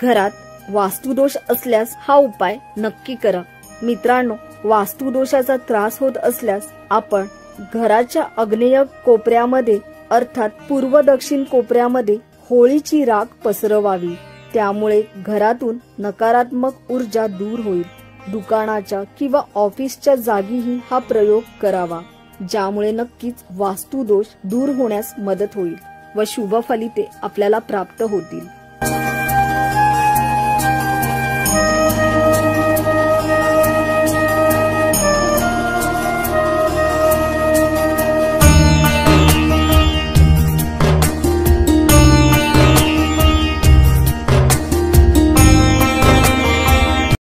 घरात वास्तुदोष असल्यास हा उपाय नक्की करा। मित्रांनो, वास्तुदोषाचा त्रास होत असल्यास आपण घराच्या आग्नेय कोपऱ्यामध्ये अर्थात पूर्व दक्षिण कोपऱ्यामध्ये होळीची राख पसरवावी। त्यामुळे घरातून नकारात्मक ऊर्जा दूर होईल। दुकानाच्या किंवा ऑफिसच्या जागीही हा प्रयोग करावा, ज्यामुळे नक्कीच वास्तुदोष दूर होण्यास मदत होईल व शुभ फलिते आपल्याला प्राप्त होतील।